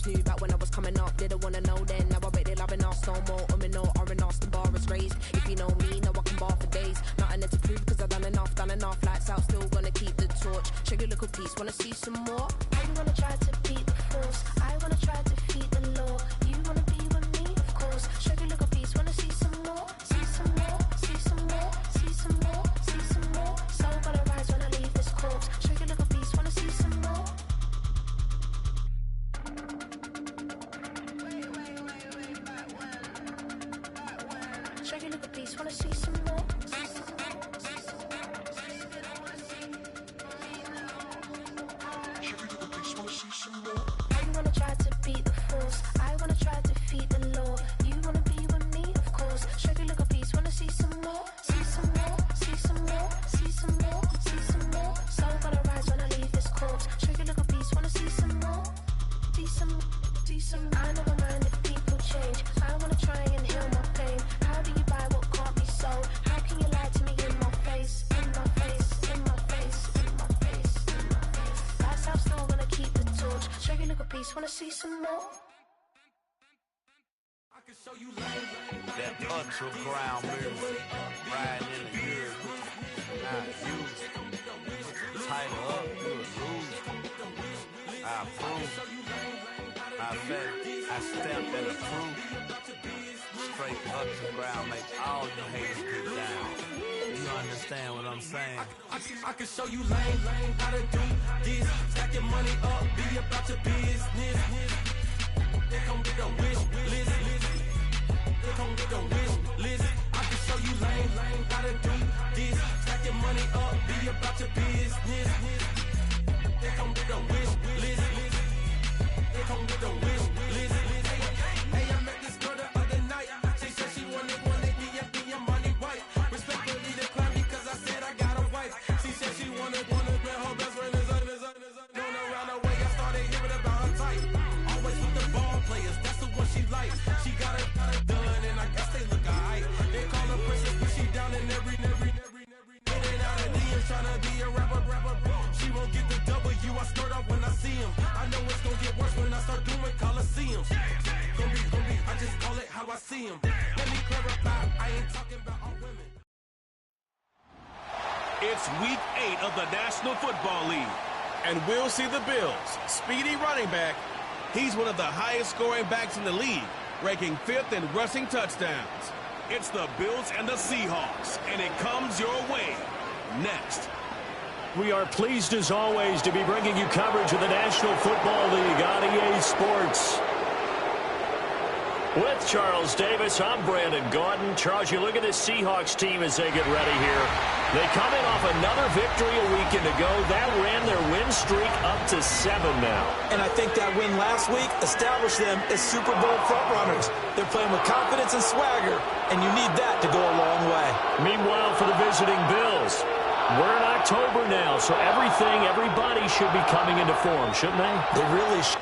Babes knew back when I was coming up, didn't wanna know then. Now I bet they're loving us no more. Me no R&R, the bar is raised. If you know me, know I can bar for days. Nothing there to prove because I've done enough. Lights out, still gonna keep the torch. Show you a little piece, wanna see some more? I wanna try to beat the force. I wanna try to defeat the law. You wanna be with me, of course. Show you a little piece, wanna see some more? See some more, see some more, see some more, see some more. Soul gonna rise when I leave this corpse. Show you a little piece, wanna see some more? Show you a little piece, wanna see some more? I wanna try to beat the force. I wanna try to defeat the law. You wanna be with me, of course. Show you a little piece, wanna see some more? See some more, see some more, see some more, see some more. Soul gonna rise when I leave this corpse. Show you a little piece, wanna see some more? See some, see some. I never mind if people change. I wanna try and heal my pain. How do you buy what can't be sold? How can you lie to me in my face? In my face, in my face, in my face, in my face. That's how still gonna keep the torch. Show you a little piece, wanna see some more? That ultra ground move, riding in the year, not used. Tighten up, you lose. I approve. I bet I stepped and approve. Straight ultra ground make all you haters get down. You understand what I'm saying? I can show you lame, how to do this. Stack your money up, be about your business. They come get a wish list. They come get a wish list. I can show you lame, how to do this. Stack your money up, be about your business. They come get a wish list. They come get a wish list. Hey, I met this girl the other night. She said she wanted me and be a money white. Respectfully declined because I said I got a wife. She said she wanted man, her best friend is known around the way. I started hearing about her type. Always with the ball players, that's the one she likes. She got it done, and I guess they look alright. They call her princess, but she down in every. In and out of DMs, tryna be a rapper. She won't get the W, I skirt off when I see him. I know it's gonna get worse when I start doing Coliseums. Gonna be, I just call it how I see him. Let me clarify, I ain't talking about all women. It's week 8 of the National Football League, and we'll see the Bills' speedy running back. He's one of the highest scoring backs in the league, ranking 5th in rushing touchdowns. It's the Bills and the Seahawks, and it comes your way next. We are pleased as always to be bringing you coverage of the National Football League on EA Sports. With Charles Davis, I'm Brandon Gaudin. Charles, you look at the Seahawks team as they get ready here. They come in off another victory a weekend ago. That ran their win streak up to 7 now. And I think that win last week established them as Super Bowl frontrunners. They're playing with confidence and swagger, and you need that to go a long way. Meanwhile, for the visiting Bills, we're in October now, so everybody should be coming into form, shouldn't they? They really should.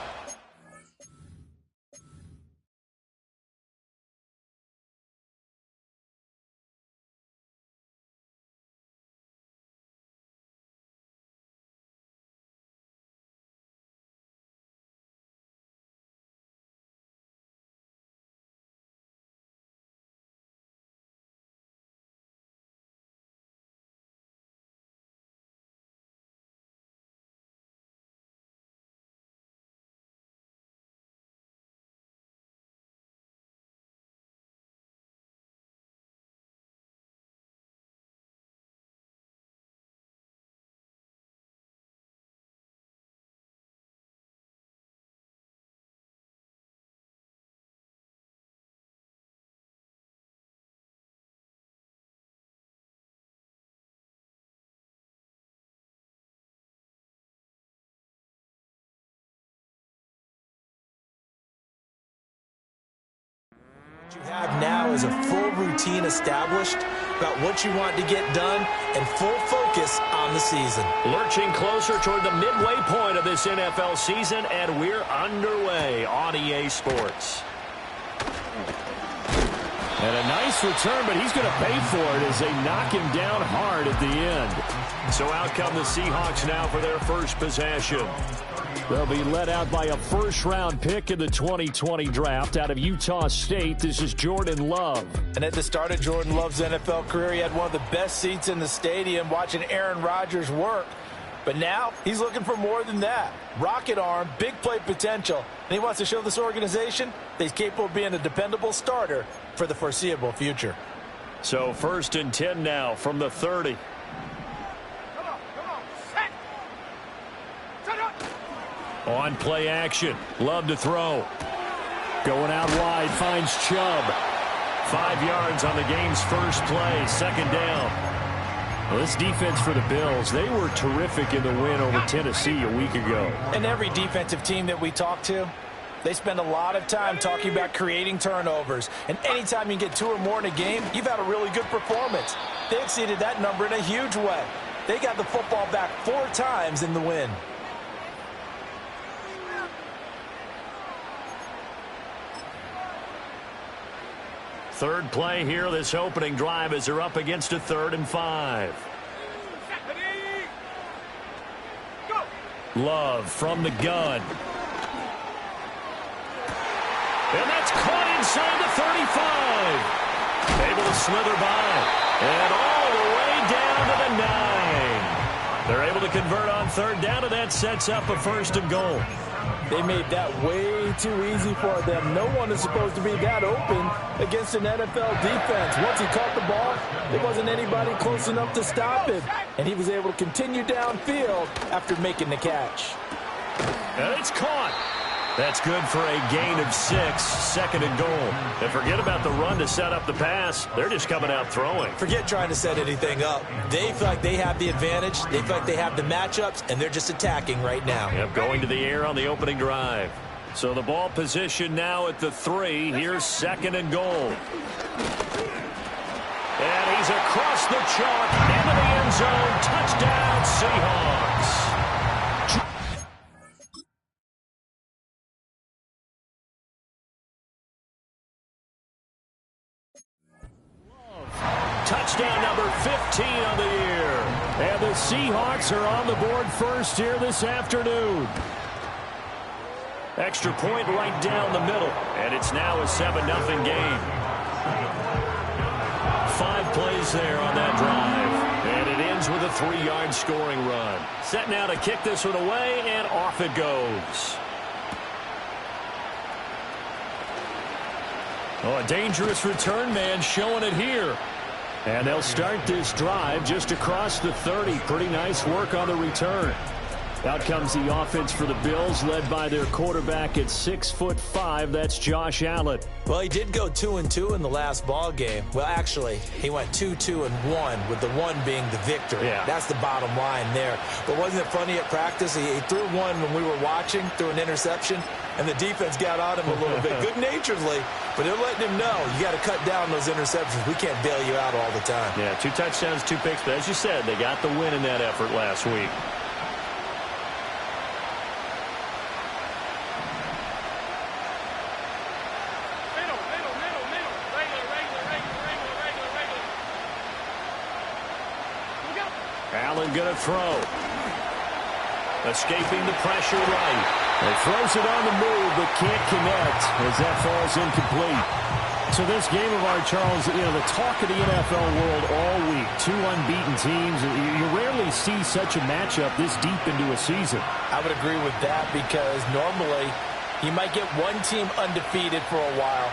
What you have now is a full routine established about what you want to get done and full focus on the season. Lurching closer toward the midway point of this NFL season, and we're underway on EA Sports. And a nice return, but he's going to pay for it as they knock him down hard at the end. So out come the Seahawks now for their first possession. They'll be led out by a first-round pick in the 2020 draft out of Utah State. This is Jordan Love. And at the start of Jordan Love's NFL career, he had one of the best seats in the stadium watching Aaron Rodgers work. But now he's looking for more than that. Rocket arm, big play potential. And he wants to show this organization that he's capable of being a dependable starter for the foreseeable future. So 1st and 10 now from the 30. On play action. Love to throw. Going out wide, finds Chubb. 5 yards on the game's first play. 2nd down. Well, this defense for the Bills, they were terrific in the win over Tennessee a week ago. And every defensive team that we talk to, they spend a lot of time talking about creating turnovers. And anytime you get 2 or more in a game, you've had a really good performance. They exceeded that number in a huge way. They got the football back 4 times in the win. Third play here, this opening drive as they're up against a 3rd and 5. Love from the gun. And that's caught inside the 35. Able to slither by. And all the way down to the 9. They're able to convert on 3rd down, and that sets up a 1st and goal. They made that way too easy for them. No one is supposed to be that open against an NFL defense. Once he caught the ball, there wasn't anybody close enough to stop him. And he was able to continue downfield after making the catch. And it's caught. That's good for a gain of 6, 2nd and goal. And forget about the run to set up the pass. They're just coming out throwing. Forget trying to set anything up. They feel like they have the advantage. They feel like they have the matchups, and they're just attacking right now. Yep, going to the air on the opening drive. So the ball position now at the 3. Here's 2nd and goal. And he's across the chalk into the end zone. Touchdown, Seahawks. Touchdown number 15 on the year. And the Seahawks are on the board first here this afternoon. Extra point right down the middle. And it's now a 7-0 game. 5 plays there on that drive. And it ends with a 3-yard scoring run. Set now to kick this one away, and off it goes. Oh, a dangerous return man showing it here. And they'll start this drive just across the 30. Pretty nice work on the return. Out comes the offense for the Bills, led by their quarterback at 6'5". That's Josh Allen. Well, he did go 2-2 in the last ball game. Well, actually, he went 2-2-1, with the 1 being the victory. Yeah. That's the bottom line there. But wasn't it funny at practice? He threw one when we were watching, threw an interception, and the defense got on him a little bit, good-naturedly. But they're letting him know, you got to cut down those interceptions. We can't bail you out all the time. Yeah, 2 touchdowns, 2 picks. But as you said, they got the win in that effort last week. Allen going to throw. Escaping the pressure right. He throws it on the move, but can't connect as that falls incomplete. So this game of ours, Charles, you know, the talk of the NFL world all week. 2 unbeaten teams. You rarely see such a matchup this deep into a season. I would agree with that, because normally you might get one team undefeated for a while,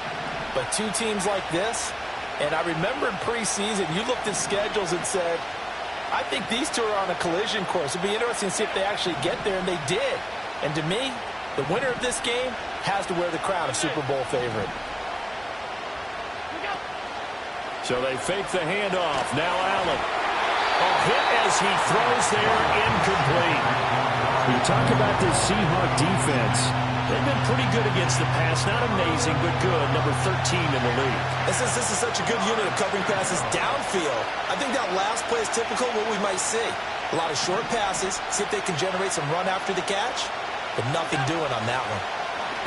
but 2 teams like this, and I remember in preseason you looked at schedules and said, I think these 2 are on a collision course. It'd be interesting to see if they actually get there, and they did. And to me, the winner of this game has to wear the crown of Super Bowl favorite. So they fake the handoff. Now Allen. A hit as he throws there, incomplete. You talk about this Seahawk defense. They've been pretty good against the pass. Not amazing, but good. Number 13 in the league. This is such a good unit of covering passes downfield. I think that last play is typical of what we might see. A lot of short passes. See if they can generate some run after the catch. But nothing doing on that one.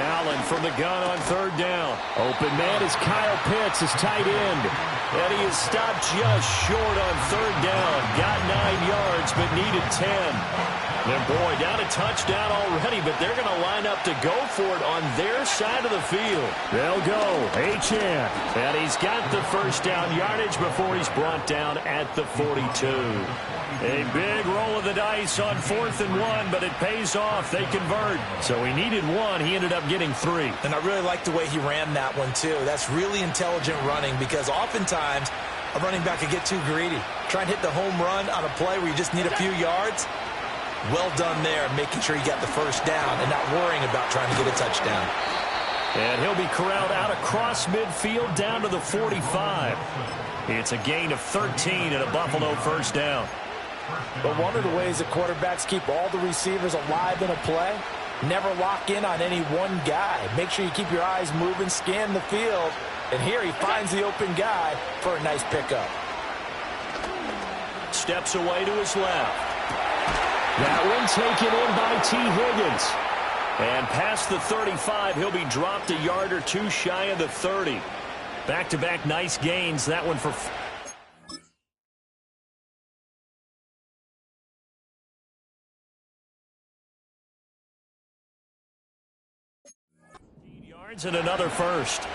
Allen from the gun on 3rd down. Open man is Kyle Pitts, his tight end. And he is stopped just short on third down. Got 9 yards, but needed 10. And boy, down a touchdown already, but they're going to line up to go for it on their side of the field. They'll go Y.T.M. And he's got the first down yardage before he's brought down at the 42. A big roll of the dice on 4th and 1, but it pays off. They convert. So he needed 1. He ended up getting 3. And I really like the way he ran that one, too. That's really intelligent running because oftentimes a running back can get too greedy. Try and hit the home run on a play where you just need a few yards. Well done there, making sure he got the first down and not worrying about trying to get a touchdown. And he'll be corralled out across midfield down to the 45. It's a gain of 13 and a Buffalo first down. But one of the ways that quarterbacks keep all the receivers alive in a play, never lock in on any one guy. Make sure you keep your eyes moving, scan the field. And here he finds the open guy for a nice pickup. Steps away to his left. That one taken in by T. Higgins. And past the 35, he'll be dropped a yard or two shy of the 30. Back-to-back nice gains. That one for 15 yards and another first.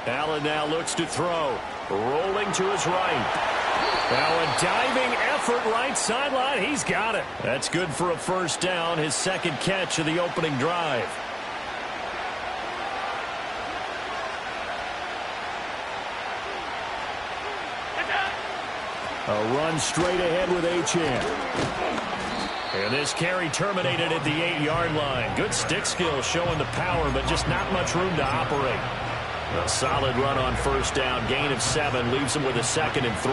Allen now looks to throw. Rolling to his right. Now a diving effort right sideline. He's got it. That's good for a first down. His second catch of the opening drive. A run straight ahead with Y.T.M. And this carry terminated at the 8-yard line. Good stick skill showing the power, but just not much room to operate. A solid run on first down. Gain of 7 leaves him with a 2nd and 3.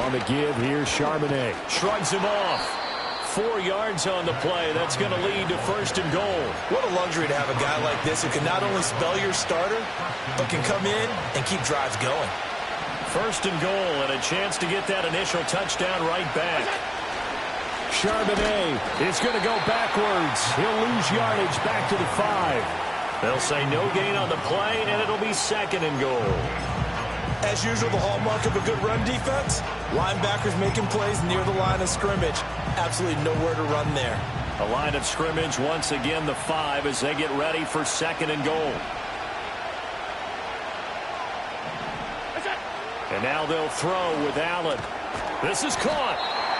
On the give here, Charbonnet shrugs him off. 4 yards on the play. That's going to lead to 1st and goal. What a luxury to have a guy like this who can not only spell your starter, but can come in and keep drives going. 1st and goal and a chance to get that initial touchdown right back. Charbonnet is going to go backwards. He'll lose yardage back to the 5. They'll say no gain on the play, and it'll be 2nd and goal. As usual, the hallmark of a good run defense, linebackers making plays near the line of scrimmage. Absolutely nowhere to run there. A line of scrimmage once again the 5 as they get ready for 2nd and goal. And now they'll throw with Allen. This is caught.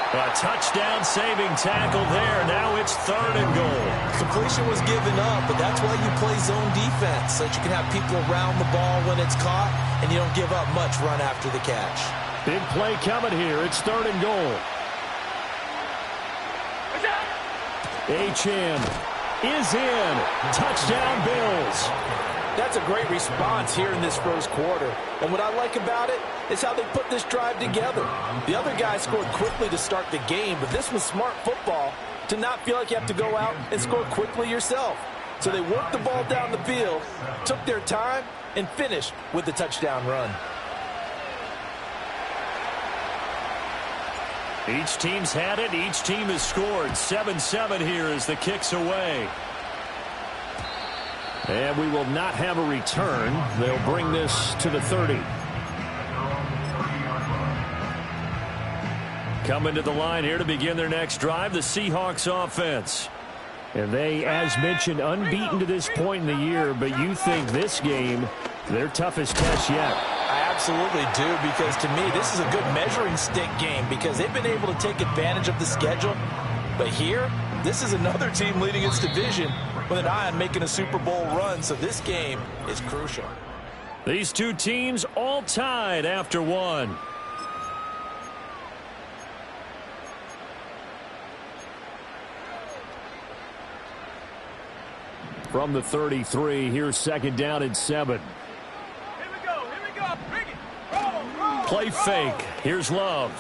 A touchdown-saving tackle there. Now it's 3rd and goal. Completion was given up, but that's why you play zone defense, so that you can have people around the ball when it's caught, and you don't give up much run after the catch. Big play coming here. It's 3rd and goal. Y.T.M. is in. Touchdown, Bills. That's a great response here in this first quarter. And what I like about it is how they put this drive together. The other guy scored quickly to start the game, but this was smart football to not feel like you have to go out and score quickly yourself. So they worked the ball down the field, took their time, and finished with the touchdown run. Each team's had it. Each team has scored. 7-7 here as the kick's away. And we will not have a return. They'll bring this to the 30. Coming to the line here to begin their next drive, the Seahawks offense. And they, as mentioned, unbeaten to this point in the year, but you think this game, their toughest test yet. I absolutely do, because to me, this is a good measuring stick game because they've been able to take advantage of the schedule. But here, this is another team leading its division with an eye on making a Super Bowl run, so this game is crucial. These two teams all tied after one. From the 33, here's 2nd down and 7. Here we go, bring it. Roll. Play fake. Here's Love.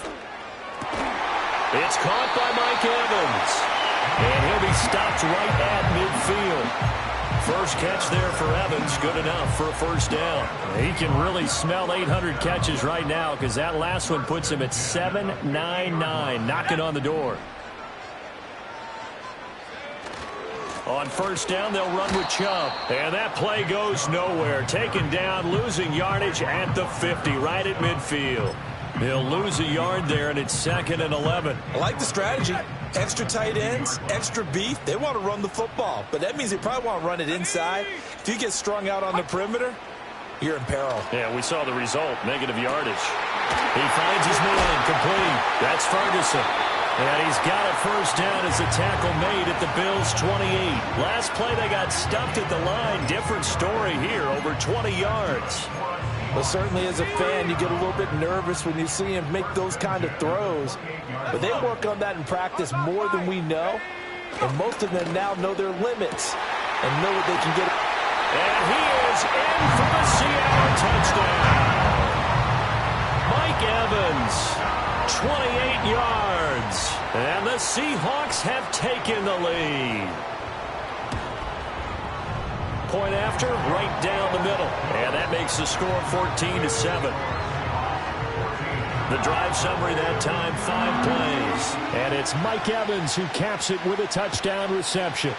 It's caught by Mike Evans. And he'll be stopped right at midfield. First catch there for Evans. Good enough for a first down. He can really smell 800 catches right now because that last one puts him at 799, knocking on the door. On first down, they'll run with Chubb. And that play goes nowhere. Taken down, losing yardage at the 50, right at midfield. He'll lose a yard there, and it's 2nd and 11. I like the strategy. Extra tight ends, extra beef. They want to run the football, but that means they probably want to run it inside. If you get strung out on the perimeter, you're in peril. Yeah, we saw the result, negative yardage. He finds his man, complete. That's Ferguson. And he's got a first down as the tackle made at the Bills' 28. Last play, they got stuffed at the line. Different story here, over 20 yards. Well, certainly as a fan, you get a little bit nervous when you see him make those kind of throws. But they work on that in practice more than we know. And most of them now know their limits and know what they can get. And he is in for the Seattle touchdown. Mike Evans, 28 yards. And the Seahawks have taken the lead. Point after, right down the middle. And that makes the score 14-7. The drive summary that time, 5 plays. And it's Mike Evans who caps it with a touchdown reception.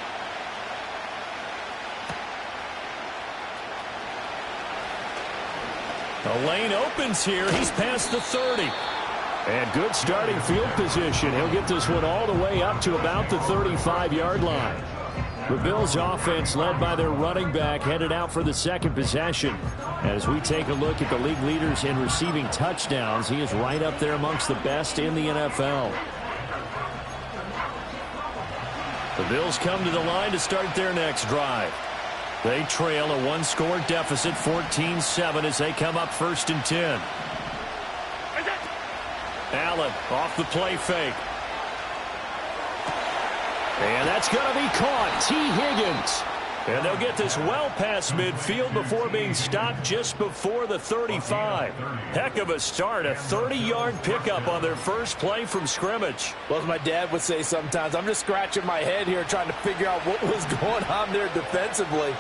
The lane opens here. He's past the 30. And good starting field position. He'll get this one all the way up to about the 35-yard line. The Bills offense led by their running back headed out for the second possession. As we take a look at the league leaders in receiving touchdowns, he is right up there amongst the best in the NFL. The Bills come to the line to start their next drive. They trail a one-score deficit, 14-7, as they come up 1st and 10. Allen off the play fake. And that's going to be caught. T. Higgins. And they'll get this well past midfield before being stopped just before the 35. Heck of a start. A 30-yard pickup on their first play from scrimmage. Well, as my dad would say sometimes, I'm just scratching my head here trying to figure out what was going on there defensively.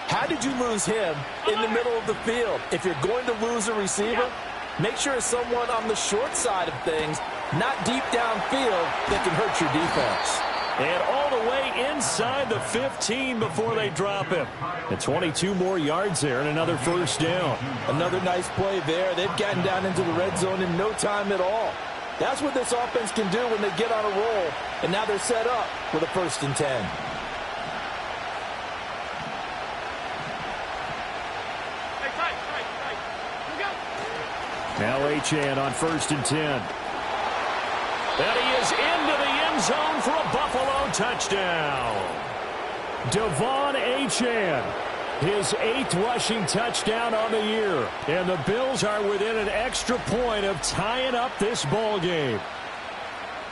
How did you lose him in the middle of the field? If you're going to lose a receiver, make sure it's someone on the short side of things, not deep downfield, that can hurt your defense. And all the way inside the 15 before they drop him. And 22 more yards there and another first down. Another nice play there. They've gotten down into the red zone in no time at all. That's what this offense can do when they get on a roll. And now they're set up with a 1st and 10. Now Y.T.M on 1st and 10. And he is into the end zone for a Buffalo touchdown. Devon Y.T.M, his 8th rushing touchdown on the year. And the Bills are within an extra point of tying up this ball game.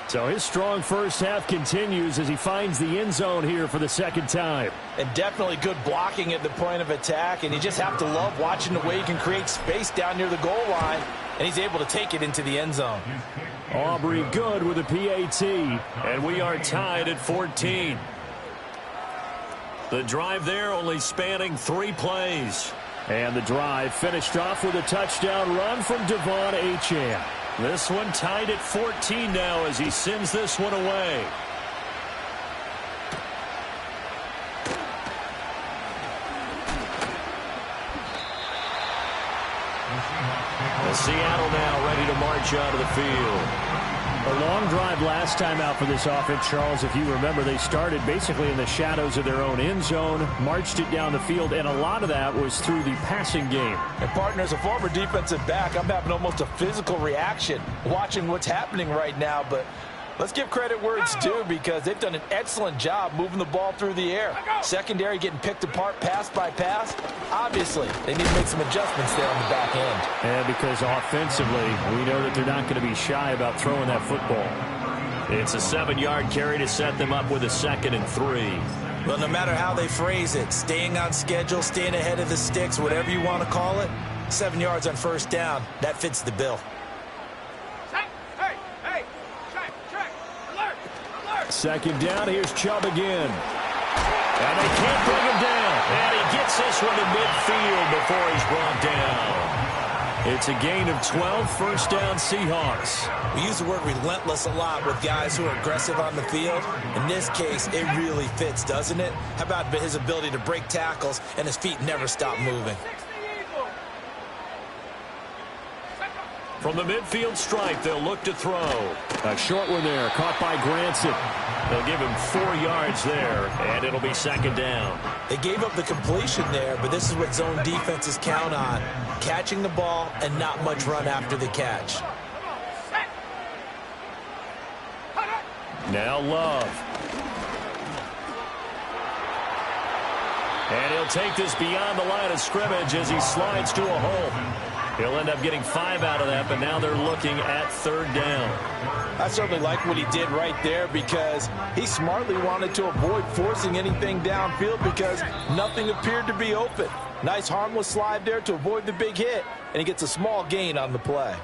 So his strong first half continues as he finds the end zone here for the second time. And definitely good blocking at the point of attack. And you just have to love watching the way he can create space down near the goal line. And he's able to take it into the end zone. Aubrey good with a PAT. And we are tied at 14. The drive there only spanning 3 plays. And the drive finished off with a touchdown run from Devon Y.T.M. This one tied at 14 now as he sends this one away. Seattle now ready to march out of the field. A long drive last time out for this offense, Charles. If you remember, they started basically in the shadows of their own end zone, marched it down the field, and a lot of that was through the passing game. And partner, as a former defensive back, I'm having almost a physical reaction watching what's happening right now. But let's give credit where it's due because they've done an excellent job moving the ball through the air. Secondary getting picked apart pass by pass. Obviously, they need to make some adjustments there on the back end. And because offensively, we know that they're not going to be shy about throwing that football. It's a 7-yard carry to set them up with a 2nd and 3. Well, no matter how they phrase it, staying on schedule, staying ahead of the sticks, whatever you want to call it, 7 yards on first down, that fits the bill. Second down, here's Chubb again. And they can't bring him down. And he gets this one to midfield before he's brought down. It's a gain of 12, first down Seahawks. We use the word relentless a lot with guys who are aggressive on the field. In this case, it really fits, doesn't it? How about his ability to break tackles and his feet never stop moving? From the midfield stripe, they'll look to throw. A short one there, caught by Granson. They'll give him 4 yards there, and it'll be second down. They gave up the completion there, but this is what zone defenses count on. Catching the ball and not much run after the catch. Now Love. And he'll take this beyond the line of scrimmage as he slides to a hole. He'll end up getting 5 out of that, but now they're looking at third down. I certainly like what he did right there because he smartly wanted to avoid forcing anything downfield because nothing appeared to be open. Nice harmless slide there to avoid the big hit, and he gets a small gain on the play.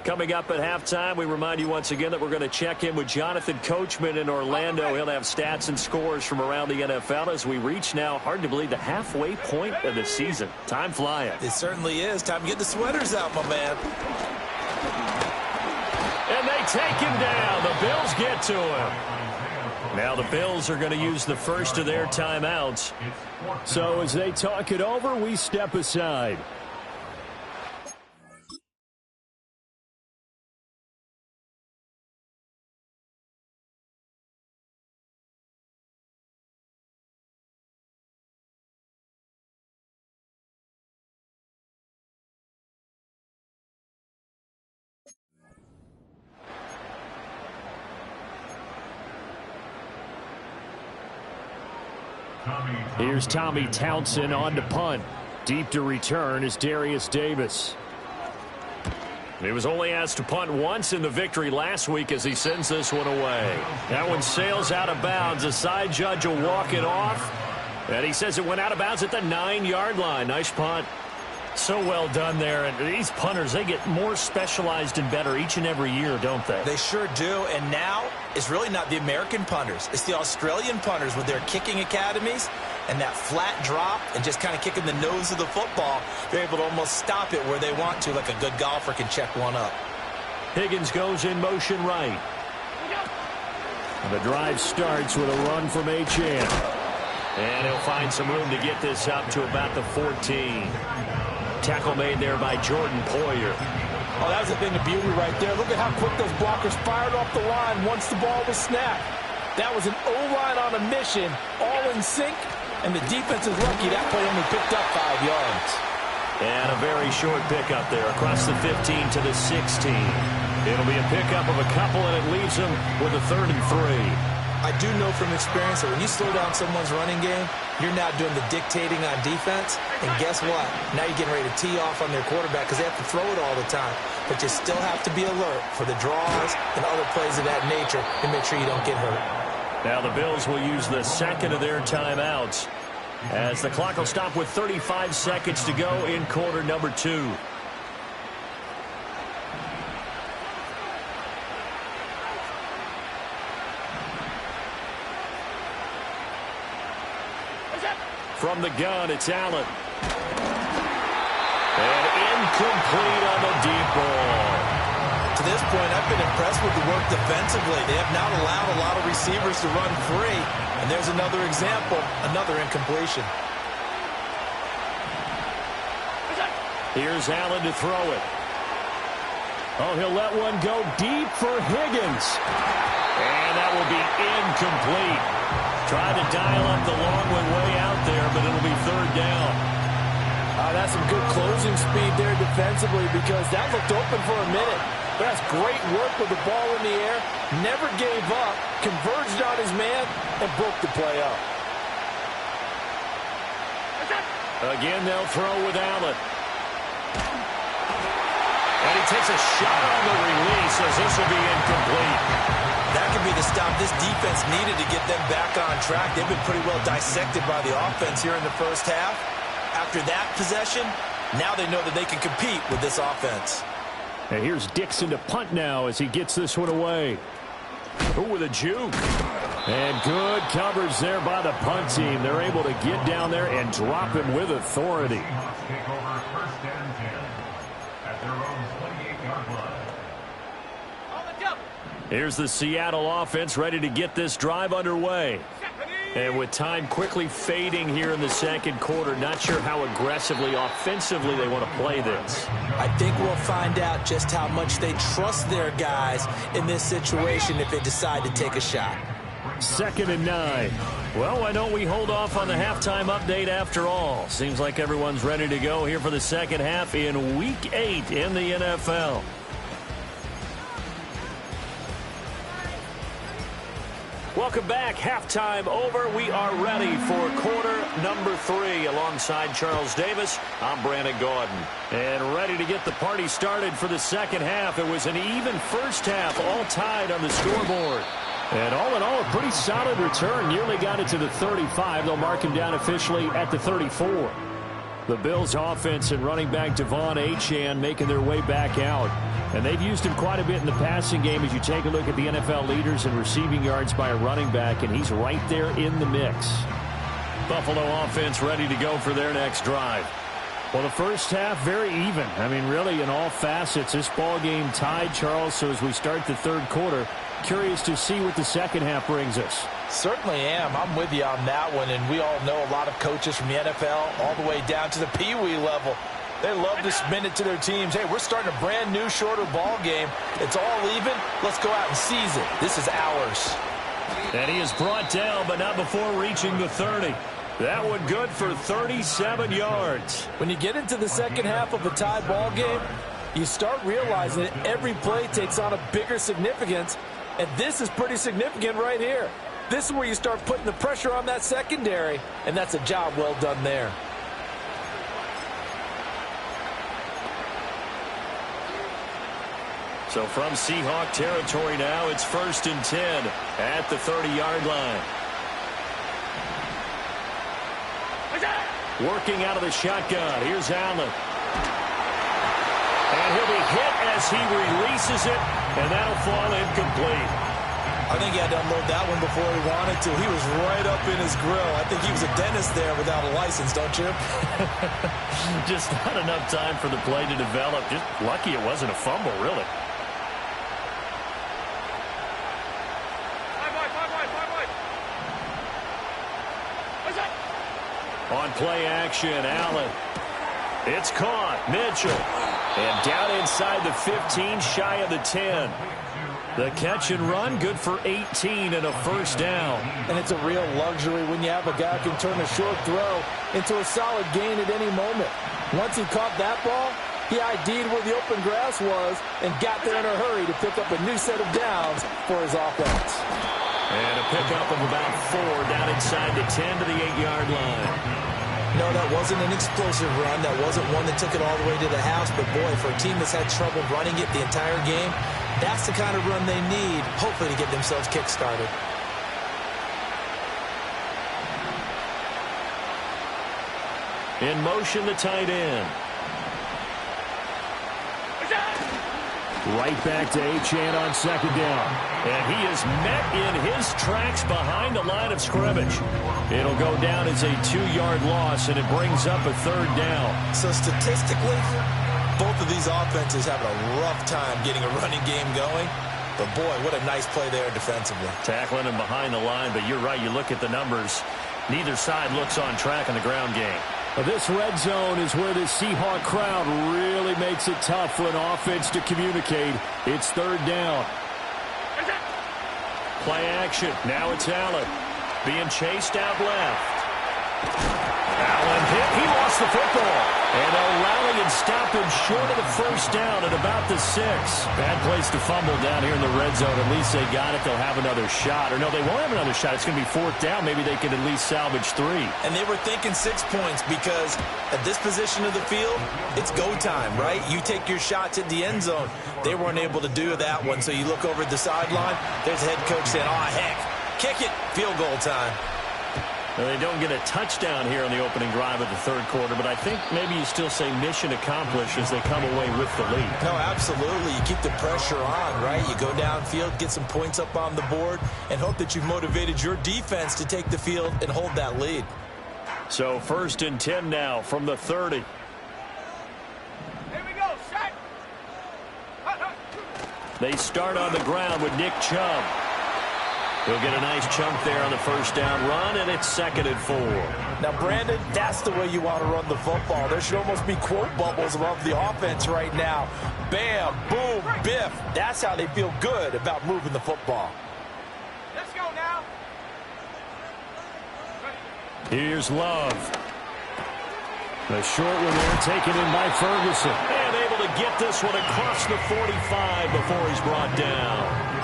Coming up at halftime, we remind you once again that we're going to check in with Jonathan Coachman in Orlando. He'll have stats and scores from around the NFL as we reach now, hard to believe, the halfway point of the season. Time flying. It certainly is. Time to get the sweaters out, my man. And they take him down. The Bills get to him. Now the Bills are going to use the first of their timeouts. So as they talk it over, we step aside. Here's Tommy Townsend on to punt. Deep to return is Darius Davis. He was only asked to punt once in the victory last week as he sends this one away. That one sails out of bounds. A side judge will walk it off. And he says it went out of bounds at the 9-yard line. Nice punt. So well done there. And these punters, they get more specialized and better each and every year, don't they? They sure do. And now it's really not the American punters. It's the Australian punters with their kicking academies and that flat drop and just kind of kicking the nose of the football. They're able to almost stop it where they want to, like a good golfer can check one up. Higgins goes in motion right. And the drive starts with a run from H.M. And he'll find some room to get this up to about the 14. Tackle made there by Jordan Poyer. Oh, that was a thing of beauty right there. Look at how quick those blockers fired off the line once the ball was snapped. That was an O-line on a mission, all in sync, and the defense is lucky that play only picked up 5 yards. And a very short pickup there across the 15 to the 16. It'll be a pickup of a couple, and it leaves them with a 3rd and 3. I do know from experience that when you slow down someone's running game, you're now doing the dictating on defense. And guess what? Now you're getting ready to tee off on their quarterback because they have to throw it all the time. But you still have to be alert for the draws and other plays of that nature to make sure you don't get hurt. Now the Bills will use the second of their timeouts as the clock will stop with 35 seconds to go in quarter number 2. From the gun, it's Allen. And incomplete on the deep ball. To this point, I've been impressed with the work defensively. They have not allowed a lot of receivers to run free. And there's another example, another incompletion. Here's Allen to throw it. Oh, he'll let one go deep for Higgins. And that will be incomplete. Tried to dial up the long one way out there, but it'll be 3rd down. That's some good closing speed there defensively because that looked open for a minute. But that's great work with the ball in the air. Never gave up, converged on his man, and broke the play up. Again, they'll throw with Allen. And he takes a shot on the release as this will be incomplete. That could be the stop this defense needed to get them back on track. They've been pretty well dissected by the offense here in the first half. After that possession, now they know that they can compete with this offense. And here's Dixon to punt now as he gets this one away. Oh, with a juke. And good coverage there by the punt team. They're able to get down there and drop him with authority. Here's the Seattle offense ready to get this drive underway. And with time quickly fading here in the second quarter, not sure how aggressively, offensively they want to play this. I think we'll find out just how much they trust their guys in this situation if they decide to take a shot. 2nd and 9. Well, why don't we hold off on the halftime update after all? Seems like everyone's ready to go here for the second half in Week 8 in the NFL. Welcome back. Halftime over. We are ready for quarter number 3. Alongside Charles Davis, I'm Brandon Gaudin. And ready to get the party started for the second half. It was an even first half, all tied on the scoreboard. And all in all, a pretty solid return. Nearly got it to the 35. They'll mark him down officially at the 34. The Bills offense and running back Devon Achane making their way back out. And they've used him quite a bit in the passing game as you take a look at the NFL leaders in receiving yards by a running back, and he's right there in the mix. Buffalo offense ready to go for their next drive. Well, the first half, very even. I mean, really, in all facets, this ball game tied, Charles. So as we start the third quarter, curious to see what the second half brings us. Certainly am. I'm with you on that one, and we all know a lot of coaches from the NFL all the way down to the Pee-wee level. They love to spin it to their teams. Hey, we're starting a brand new, shorter ball game. It's all even. Let's go out and seize it. This is ours. And he is brought down, but not before reaching the 30. That one good for 37 yards. When you get into the second half of a tied ball game, you start realizing that every play takes on a bigger significance, and this is pretty significant right here. This is where you start putting the pressure on that secondary, and that's a job well done there. So from Seahawk territory now, it's 1st and 10 at the 30-yard line. Working out of the shotgun. Here's Allen. And he'll be hit as he releases it, and that'll fall incomplete. I think he had to unload that one before he wanted to. He was right up in his grill. I think he was a dentist there without a license, don't you? Just not enough time for the play to develop. Just lucky it wasn't a fumble, really. On play action, Allen. It's caught. Mitchell. And down inside the 15, shy of the 10. The catch and run, good for 18 and a first down. And it's a real luxury when you have a guy who can turn a short throw into a solid gain at any moment. Once he caught that ball, he ID'd where the open grass was and got there in a hurry to pick up a new set of downs for his offense. And a pickup of about 4 down inside the 10 to the 8-yard line. No, that wasn't an explosive run. That wasn't one that took it all the way to the house. But, boy, for a team that's had trouble running it the entire game, that's the kind of run they need, hopefully, to get themselves kick-started. In motion, the tight end. Right back to Achane on second down. And he is met in his tracks behind the line of scrimmage. It'll go down as a 2-yard loss, and it brings up a third down. So statistically, both of these offenses having a rough time getting a running game going. But, boy, what a nice play there defensively. Tackling him behind the line, but you're right. You look at the numbers. Neither side looks on track in the ground game. This red zone is where the Seahawk crowd really makes it tough for an offense to communicate. It's third down. Play action. Now it's Allen. Being chased out left. Allen hit. He lost the football. And they'll rally and stop him short of the first down at about the 6. Bad place to fumble down here in the red zone. At least they got it. They'll have another shot. Or no, they won't have another shot. It's going to be 4th down. Maybe they can at least salvage 3. And they were thinking 6 points because at this position of the field, it's go time, right? You take your shots at the end zone. They weren't able to do that one. So you look over at the sideline. There's the head coach saying, oh, heck, kick it. Field goal time. Well, they don't get a touchdown here on the opening drive of the third quarter, but I think maybe you still say mission accomplished as they come away with the lead. No, absolutely. You keep the pressure on, right? You go downfield, get some points up on the board, and hope that you've motivated your defense to take the field and hold that lead. So 1st and 10 now from the 30. Here we go, shot. They start on the ground with Nick Chubb. He'll get a nice chunk there on the first down run, and it's 2nd and 4. Now, Brandon, that's the way you want to run the football. There should almost be quote bubbles above the offense right now. Bam, boom, biff. That's how they feel good about moving the football. Let's go now. Here's Love. The short one there taken in by Ferguson. And able to get this one across the 45 before he's brought down.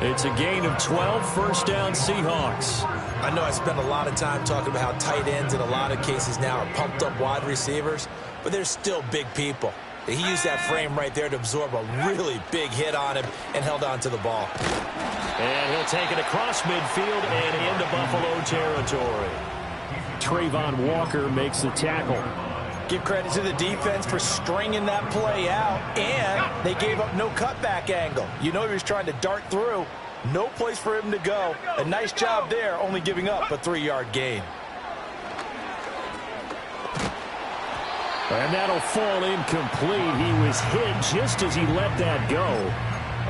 It's a gain of 12, first down Seahawks. I know I spent a lot of time talking about how tight ends in a lot of cases now are pumped up wide receivers, but they're still big people. He used that frame right there to absorb a really big hit on him and held on to the ball. And he'll take it across midfield and into Buffalo territory. Trayvon Walker makes the tackle. Give credit to the defense for stringing that play out, and they gave up no cutback angle. You know he was trying to dart through. No place for him to go. A nice job there, only giving up a 3-yard gain. And that'll fall incomplete. He was hit just as he let that go.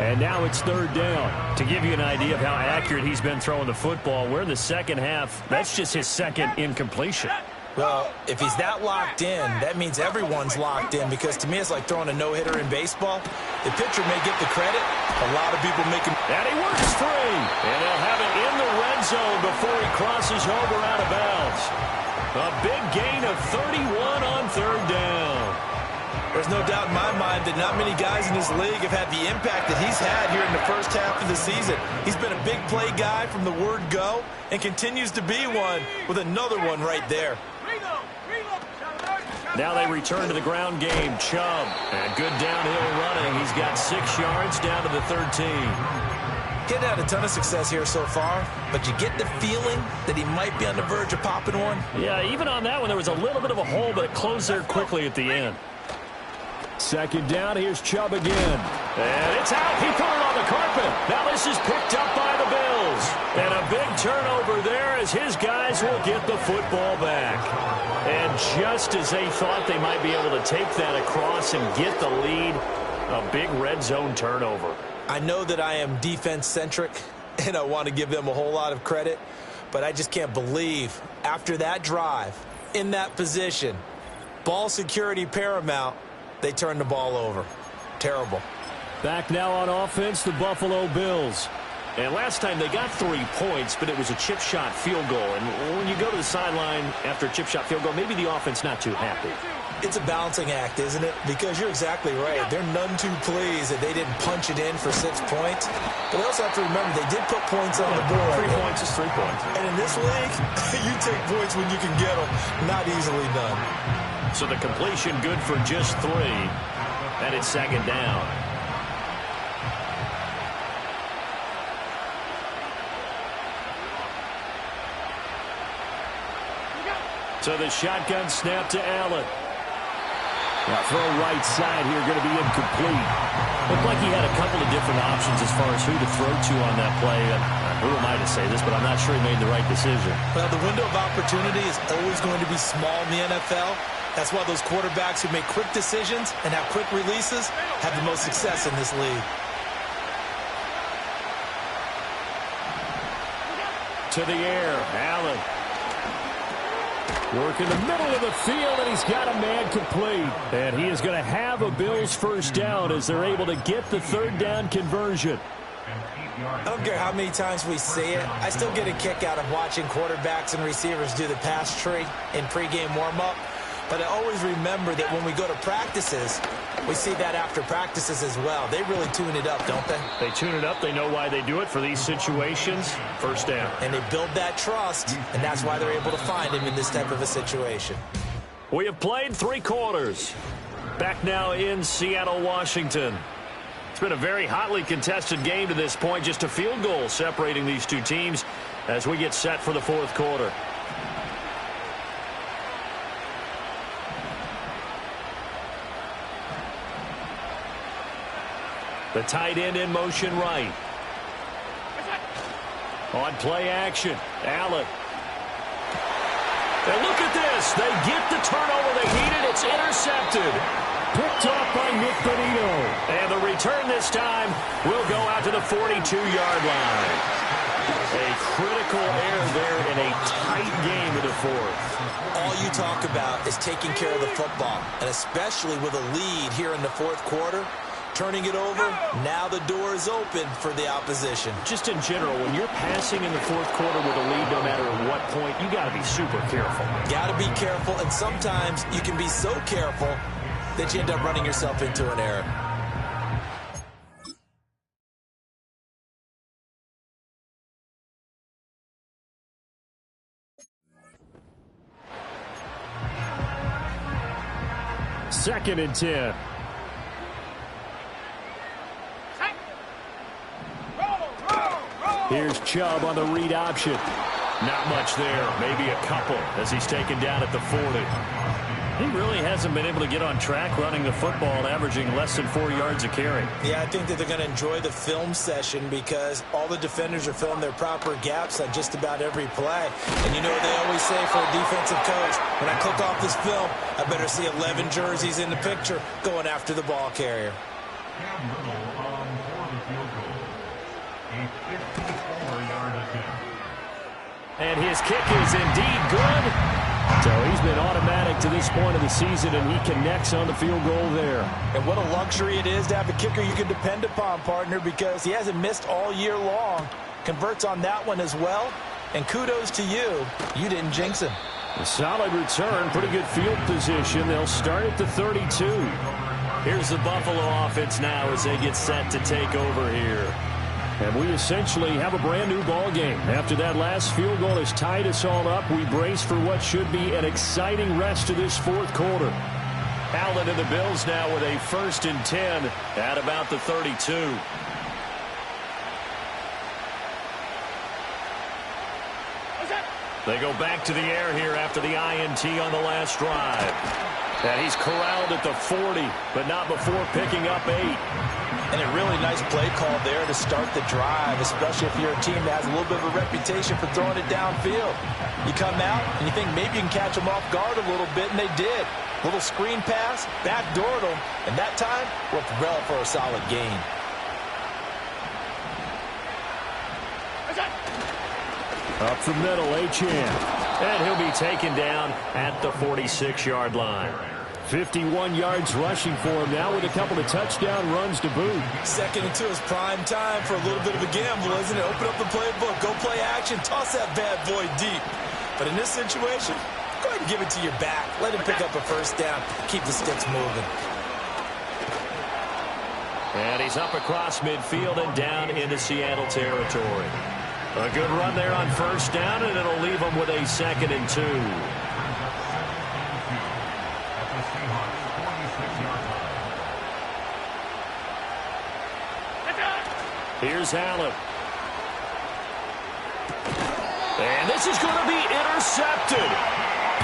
And now it's 3rd down. To give you an idea of how accurate he's been throwing the football, we're in the second half. That's just his 2nd incompletion. Well, if he's that locked in, that means everyone's locked in, because to me it's like throwing a no-hitter in baseball. The pitcher may get the credit. A lot of people make him. And he works free. And they'll have it in the red zone before he crosses over out of bounds. A big gain of 31 on 3rd down. There's no doubt in my mind that not many guys in this league have had the impact that he's had here in the first half of the season. He's been a big play guy from the word go and continues to be one with another one right there. Now they return to the ground game. Chubb, and good downhill running. He's got 6 yards down to the 13. He's had a ton of success here so far, but you get the feeling that he might be on the verge of popping one. Yeah, even on that one, there was a little bit of a hole, but it closed there quickly at the end. 2nd down, here's Chubb again. And it's out. He put it on the carpet. Now this is picked up by the Bills. And a big turnover there as his guys will get the football back. And just as they thought they might be able to take that across and get the lead, a big red zone turnover. I know that I am defense-centric, and I want to give them a whole lot of credit, but I just can't believe after that drive, in that position, ball security paramount, they turned the ball over. Terrible. Back now on offense, the Buffalo Bills. And last time they got 3 points, but it was a chip shot field goal. And when you go to the sideline after a chip shot field goal, maybe the offense not too happy. It's a balancing act, isn't it? Because you're exactly right. They're none too pleased that they didn't punch it in for 6 points. But they also have to remember they did put points on the board. 3 points is 3 points. And in this league, you take points when you can get them. Not easily done. So the completion good for just 3. And it's 2nd down. So the shotgun snap to Allen. Now throw right side here, going to be incomplete. Looked like he had a couple of different options as far as who to throw to on that play. And who am I to say this, but I'm not sure he made the right decision. Well, the window of opportunity is always going to be small in the NFL. That's why those quarterbacks who make quick decisions and have quick releases have the most success in this league. To the air, Allen. Work in the middle of the field, and he's got a man complete. And he is going to have a Bills first down as they're able to get the 3rd down conversion. I don't care how many times we see it. I still get a kick out of watching quarterbacks and receivers do the pass tree in pregame warm-up. But I always remember that when we go to practices, we see that after practices as well. They really tune it up, don't they? They tune it up. They know why they do it for these situations. First down. And they build that trust, and that's why they're able to find him in this type of a situation. We have played 3 quarters. Back now in Seattle, Washington. It's been a very hotly contested game to this point. Just a field goal separating these two teams as we get set for the 4th quarter. The tight end in motion right. On play action, Allen. And look at this. They get the turnover they needed. It's intercepted. Picked off by Nick Benito. And the return this time will go out to the 42-yard line. A critical error there in a tight game in the fourth. All you talk about is taking care of the football, and especially with a lead here in the fourth quarter. Turning it over, now the door is open for the opposition. Just in general, when you're passing in the fourth quarter with a lead, no matter at what point, you got to be super careful. Got to be careful, and sometimes you can be so careful that you end up running yourself into an error. Second and 10. Here's Chubb on the read option. Not much there, maybe a couple as he's taken down at the 40. He really hasn't been able to get on track running the football, averaging less than 4 yards a carry. Yeah, I think that they're going to enjoy the film session because all the defenders are filling their proper gaps on just about every play. And you know what they always say for a defensive coach, when I click off this film, I better see 11 jerseys in the picture going after the ball carrier. And his kick is indeed good. So he's been automatic to this point of the season, and he connects on the field goal there. And what a luxury it is to have a kicker you can depend upon, partner, because he hasn't missed all year long. Converts on that one as well. And kudos to you. You didn't jinx him. A solid return, pretty good field position. They'll start at the 32. Here's the Buffalo offense now as they get set to take over here. And we essentially have a brand-new ball game. After that last field goal has tied us all up, we brace for what should be an exciting rest of this fourth quarter. Allen and the Bills now with a 1st and 10 at about the 32. They go back to the air here after the INT on the last drive. And he's corralled at the 40, but not before picking up 8. And a really nice play call there to start the drive, especially if you're a team that has a little bit of a reputation for throwing it downfield. You come out and you think maybe you can catch them off guard a little bit, and they did. Little screen pass, backdoored them, and that time worked well for a solid gain. Up the middle, Y.T.M. And he'll be taken down at the 46-yard line. 51 yards rushing for him now with a couple of touchdown runs to boot. 2nd and 2 is prime time for a little bit of a gamble, isn't it? Open up the playbook, go play action, toss that bad boy deep. But in this situation, go ahead and give it to your back. Let him pick up a 1st down, keep the sticks moving. And he's up across midfield and down into Seattle territory. A good run there on 1st down, and it'll leave him with a 2nd and 2. Here's Allen. And this is going to be intercepted.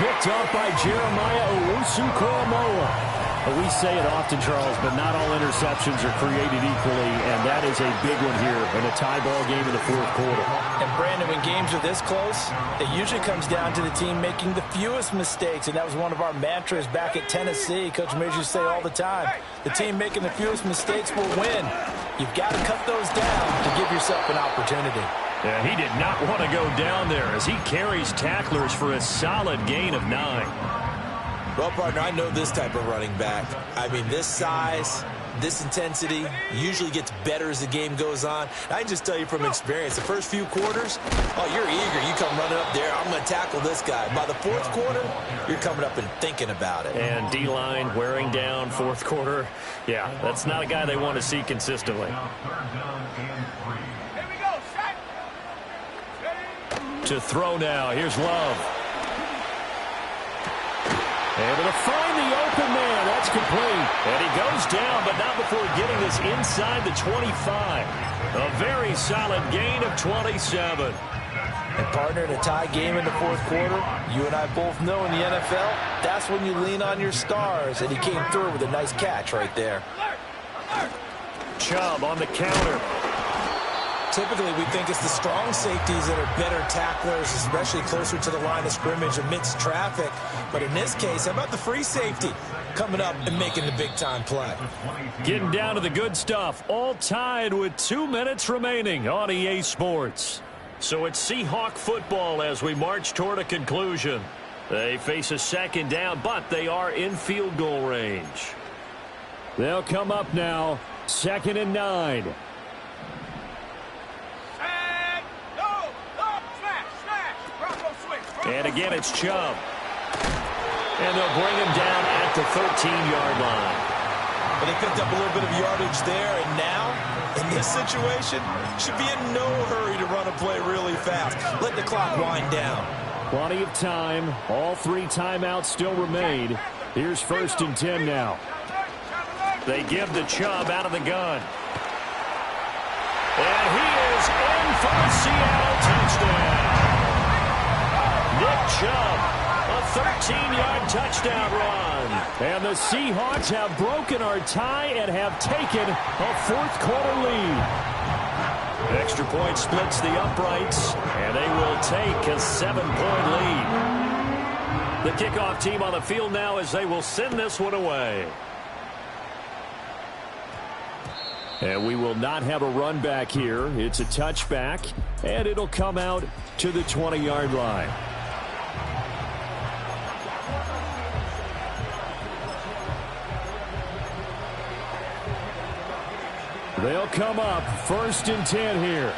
Picked off by Jeremiah Owusu-Koramoah. We say it often, Charles, but not all interceptions are created equally, and that is a big one here in a tie ball game in the fourth quarter. And, Brandon, when games are this close, it usually comes down to the team making the fewest mistakes, and that was one of our mantras back at Tennessee. Coach Major used to say all the time, the team making the fewest mistakes will win. You've got to cut those down to give yourself an opportunity. Yeah, he did not want to go down there as he carries tacklers for a solid gain of 9. Well, partner, I know this type of running back. I mean, this size, this intensity usually gets better as the game goes on. I can just tell you from experience, the first few quarters, oh, you're eager. You come running up there, I'm going to tackle this guy. By the fourth quarter, you're coming up and thinking about it. And D-line wearing down fourth quarter. Yeah, that's not a guy they want to see consistently. To throw now, here's Love. Able to find the open man. That's complete. And he goes down, but not before getting this inside the 25. A very solid gain of 27. And, partner, in a tie game in the fourth quarter, you and I both know in the NFL, that's when you lean on your stars. And he came through with a nice catch right there. Chubb on the counter. Typically, we think it's the strong safeties that are better tacklers, especially closer to the line of scrimmage amidst traffic. But in this case, how about the free safety coming up and making the big-time play? Getting down to the good stuff. All tied with 2 minutes remaining on EA Sports. So it's Seahawk football as we march toward a conclusion. They face a second down, but they are in field goal range. They'll come up now, 2nd and 9. And again, it's Chubb. And they'll bring him down at the 13-yard line. But they picked up a little bit of yardage there, and now, in this situation, should be in no hurry to run a play really fast. Let the clock wind down. Plenty of time. All 3 timeouts still remain. Here's 1st and 10 now. They give the Chubb out of the gun. And he is in for a Seattle touchdown. Nick Chubb, a 13-yard touchdown run. And the Seahawks have broken our tie and have taken a 4th quarter lead. Extra point splits the uprights, and they will take a 7-point lead. The kickoff team on the field now as they will send this one away. And we will not have a run back here. It's a touchback, and it'll come out to the 20-yard line. They'll come up 1st and 10 here.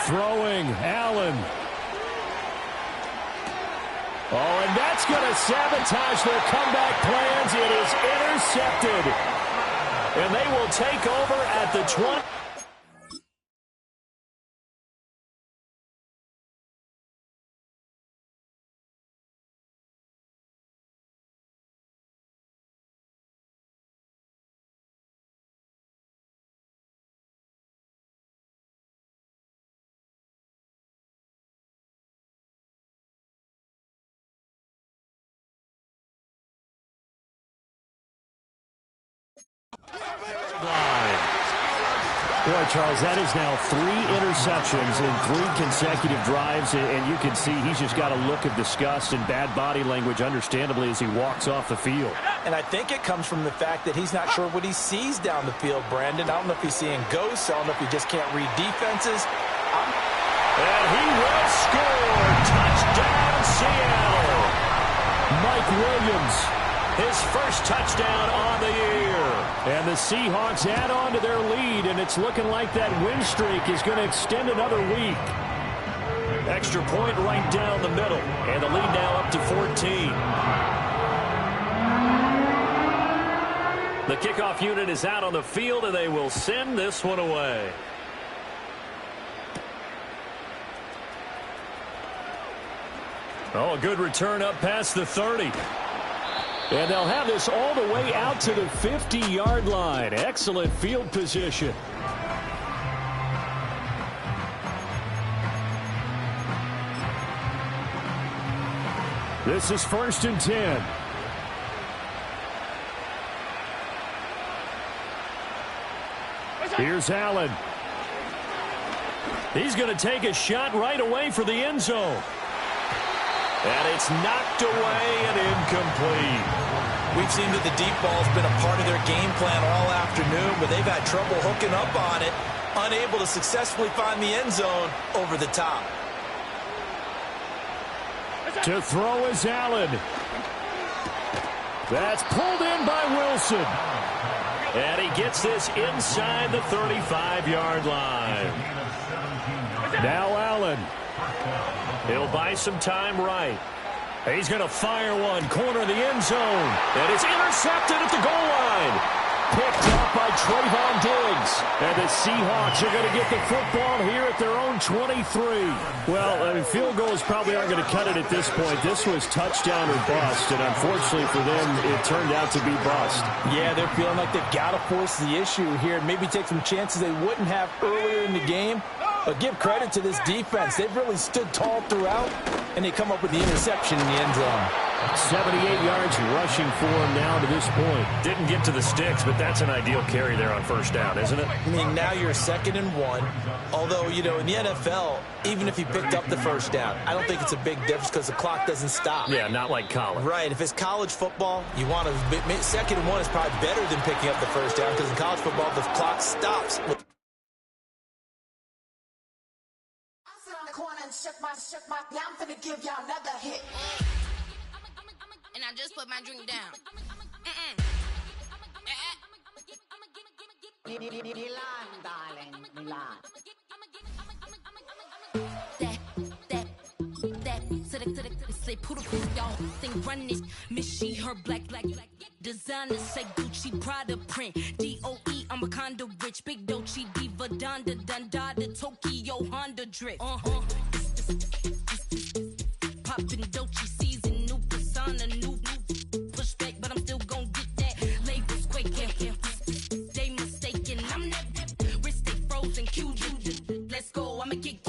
Throwing, Allen. Oh, and that's going to sabotage their comeback plans. It is intercepted. And they will take over at the 20. Boy, Charles, that is now 3 interceptions in 3 consecutive drives, and you can see he's just got a look of disgust and bad body language, understandably, as he walks off the field. And I think it comes from the fact that he's not sure what he sees down the field, Brandon. I don't know if he's seeing ghosts. I don't know if he just can't read defenses. And he will score. Touchdown, Seattle. Mike Williams, his first touchdown on the year. And the Seahawks add on to their lead, and it's looking like that win streak is going to extend another week. Extra point right down the middle, and the lead now up to 14. The kickoff unit is out on the field, and they will send this one away. Oh, a good return up past the 30. And they'll have this all the way out to the 50-yard line. Excellent field position. This is 1st and 10. Here's Allen. He's going to take a shot right away for the end zone. And it's knocked away and incomplete. We've seen that the deep ball's been a part of their game plan all afternoon, but they've had trouble hooking up on it, unable to successfully find the end zone over the top. To throw is Allen. That's pulled in by Wilson. And he gets this inside the 35-yard line. Now Allen. He'll buy some time right. He's going to fire one, corner of the end zone. And it's intercepted at the goal line. Picked up by Trayvon Diggs. And the Seahawks are going to get the football here at their own 23. Well, I mean, field goals probably aren't going to cut it at this point. This was touchdown or bust, and unfortunately for them, it turned out to be bust. Yeah, they're feeling like they've got to force the issue here and maybe take some chances they wouldn't have earlier in the game. But give credit to this defense. They've really stood tall throughout, and they come up with the interception in the end zone. 78 yards rushing for him now to this point. Didn't get to the sticks, but that's an ideal carry there on first down, isn't it? I mean, now you're 2nd and 1. Although, you know, in the NFL, even if he picked up the first down, I don't think it's a big difference because the clock doesn't stop. Yeah, not like college. Right. If it's college football, you want to 2nd and 1 is probably better than picking up the first down because in college football, the clock stops. I'm finna give y'all another hit. And I just put my drink down. Milan, darling, Milan. Say put up y'all thing run this. Miss she her black designer say Gucci Prada print DOE I'm a condo rich big Dolce Diva Donda Dundada Tokyo Honda drip poppin' Dolce season new persona new pushback but I'm still gon' get that labels quake they mistaken I'm that wrist stay frozen Q let's go I'ma get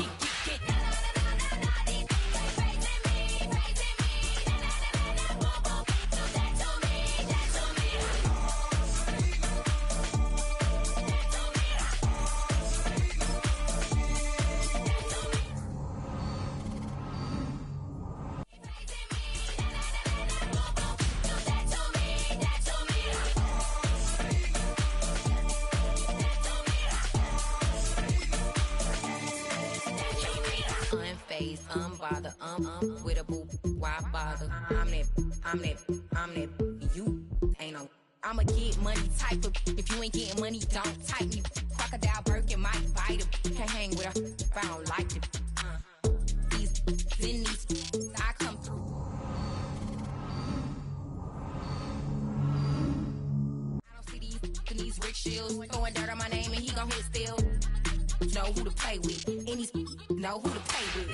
unbother, with a boo, why bother? I'm that, you ain't no. I'ma get money type of, if you ain't getting money, don't type me. Crocodile Birkin might bite him. Can't hang with her if I don't like it. These, I come through. I don't see these rich shields throwing dirt on my name and he gon' hit still. Know who to play with, and these know who to play with.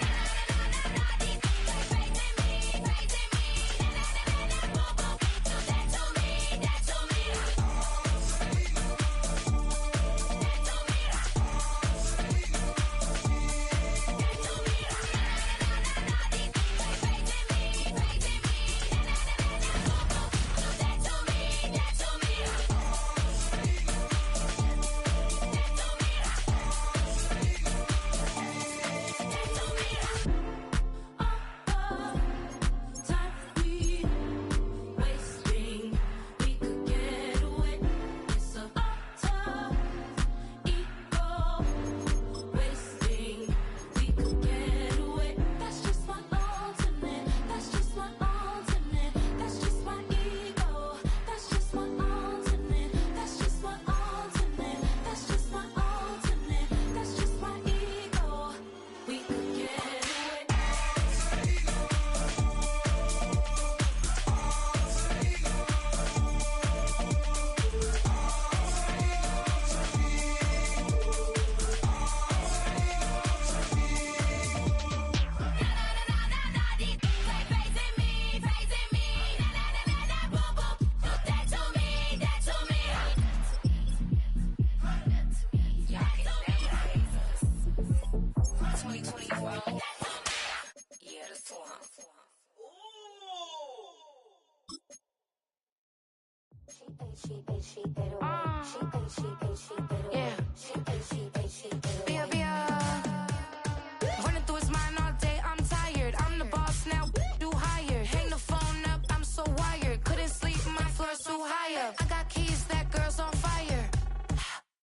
Running through his mind all day, I'm tired. I'm the boss now, do higher. Hang the phone up, I'm so wired. Couldn't sleep, my floor's too high up. I got keys, that girl's on fire.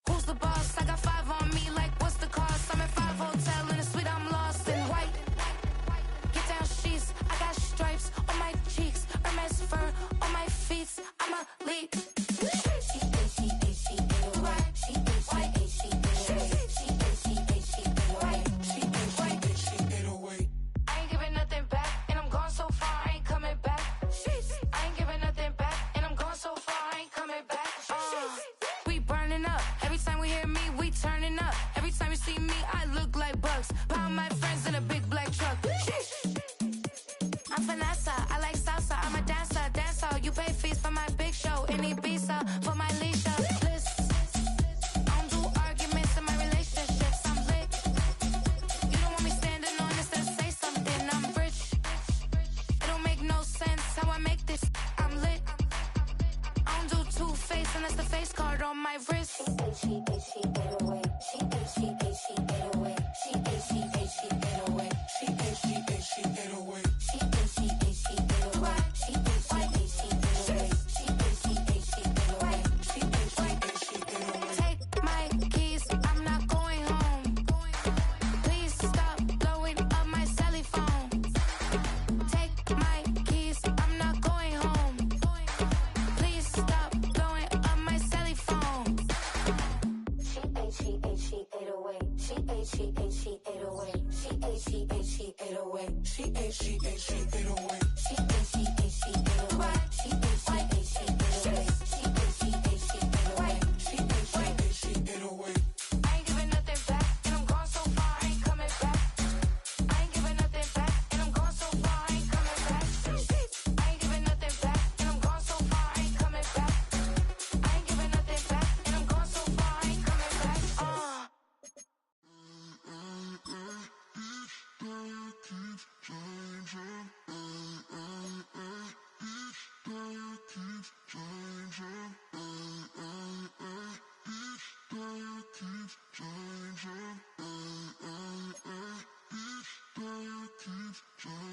Who's the boss? I got 5 on me, like what's the cost? I'm at 5 hotel in a suite, I'm lost in white. Get down sheets, I got stripes on my cheeks. Hermes fur on my feet, I'm a leap.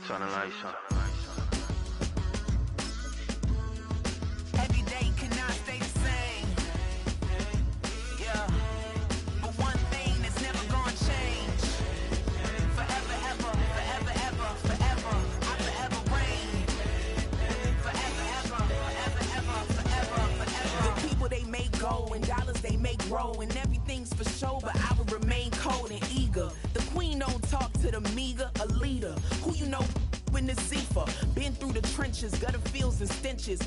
Turn the lights on. Every day cannot stay the same. Yeah. But one thing that's never gonna change. Forever, ever, forever, ever, forever. I forever reign. Forever, ever, forever, ever, forever, forever. The people they make go and dollars they make grow. And everything's for show, but I will remain cold and eager. The queen don't talk to the meager, a leader. Who you know in the Zephyr? Been through the trenches, gutter fields and stenches.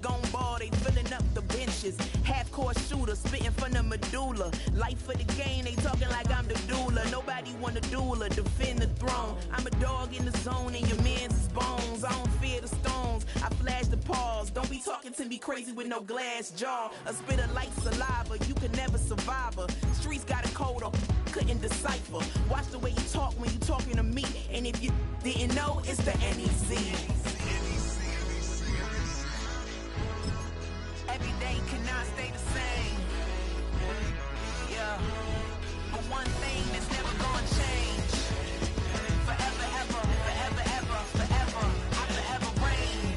Gone ball, they filling up the benches. Half-court shooter, spitting from the medulla. Life for the game, they talking like I'm the doula. Nobody wanna duel or defend the throne. I'm a dog in the zone and your man's is bones. I don't fear the stones, I flash the paws. Don't be talking to me crazy with no glass jaw. A spit of light saliva, you can never survive her. Streets got a code up, couldn't decipher. Watch the way you talk when you talking to me. And if you didn't know, it's the NEC. Every day cannot stay the same. Yeah. But one thing that's never gonna change. Forever, ever, forever, ever, forever. I forever reign.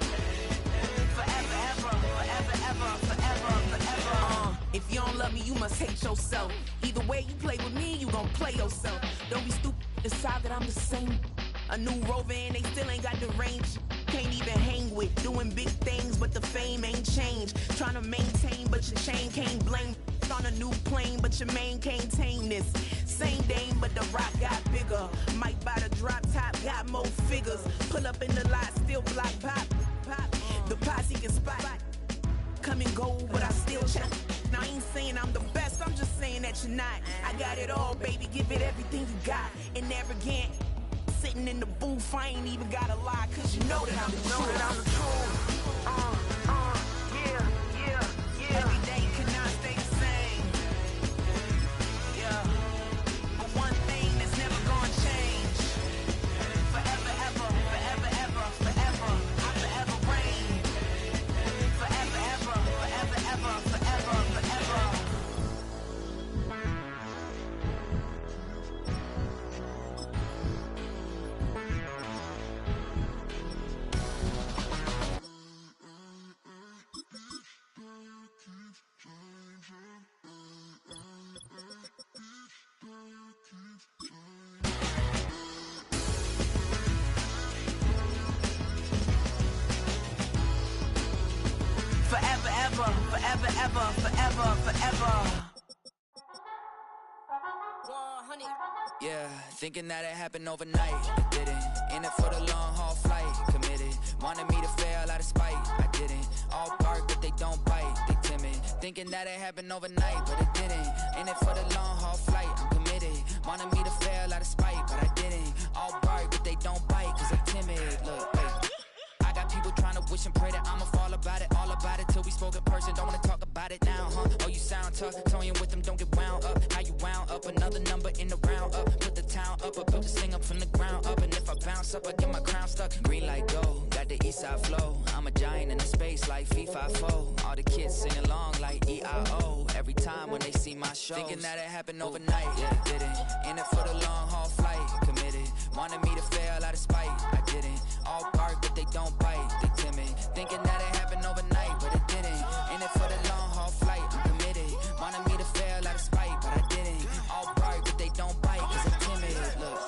Forever, ever, forever, ever, forever, forever. If you don't love me, you must hate yourself. Either way you play with me, you gon' play yourself. Don't be stupid, decide that I'm the same. A new Rover and they still ain't got the range. Can't even hang with, doing big things, but the fame ain't changed. Trying to maintain, but your chain can't blame. On a new plane, but your main can't tame this. Same dame, but the rock got bigger. Might buy the drop top, got more figures. Pull up in the lot, still block pop, pop. The posse can spot. Come and go, but I still check. Now I ain't saying I'm the best, I'm just saying that you're not. I got it all, baby, give it everything you got. And arrogant. Sitting in the booth, I ain't even gotta lie, cause you know that I'm the truth. Yeah, yeah, yeah. Every day cannot stay the same. Yeah. But one thing that's never gonna change. Forever, ever, forever, ever, forever. I forever reign. Forever, ever, forever, ever, forever, forever. Forever, ever, forever, ever, forever, forever. Yeah, thinking that it happened overnight, it didn't. In it for the long haul flight, committed. Wanted me to fail out of spite, I didn't. All bark, but they don't bite, they timid. Thinking that it happened overnight, but it didn't. In it for the long haul flight, I'm committed. Wanted me to fail out of spite, but I didn't. All bark, but they don't bite, cause they timid. Look, hey. I got people trying to wish and pray that I'ma fall about it, all about it till we spoke in person. Don't wanna talk about it now, huh? Oh, you sound tough, toying with them, don't get wound up. How you wound up? Another number in the round up. Put the town up, I built this thing up from the ground up. And if I bounce up, I get my crown stuck. Green light go, got the east side flow. I'm a giant in the space like FIFA4. All the kids sing along like E-I-O. Every time when they see my show, thinking that it happened overnight, yeah, it didn't. In it for the long haul flight, committed. Wanted me to fail out of spite, I didn't. All bark, but they don't bite, they timid. Thinking that it happened overnight, but it didn't. In it for the long haul flight, I'm committed. Wanted me to fail out of spite, but I didn't. All bark, but they don't bite, cause I'm timid. Look,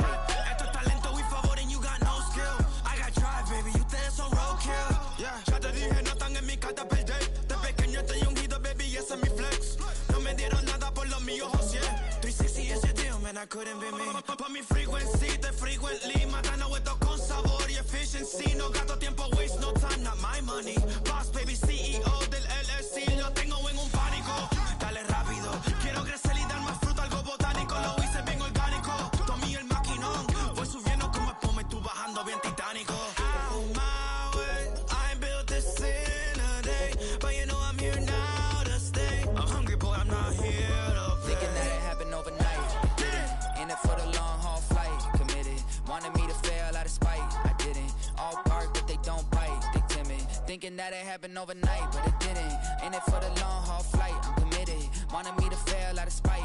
Esto es talento y favor and you got no skill. I got drive, baby, ustedes son roadkill. Yeah, ya te dije, no están en mi carta perder. De pequeño estoy ungido, baby, ese es mi flex. No me dieron nada por lo mío, José. 360 ese deal, man, and I couldn't be me. Pa' mi frequency, te frequently matando esto con sabor y efficiency. No gasto tiempo, waste no time, not my money. Boss baby, CEO del LLC, lo tengo en un pánico. Dale rápido, quiero crecer y dar más fruto, algo botánico. Lo hice bien orgánico, tomé el maquinón. Voy subiendo como espuma y tú bajando bien titánico. Out my way, I ain't built this in a day, but you know I'm here now to stay. I'm hungry, boy, I'm not here to play. Thinking that it happened overnight, didn't. In it for the long haul flight, committed. Wanted me to fail out of spite, I didn't. All bark, but they don't bite, they timid. Thinking that it happened overnight, but it didn't. In it for the long haul flight, I'm committed. Wanted me to fail out of spite,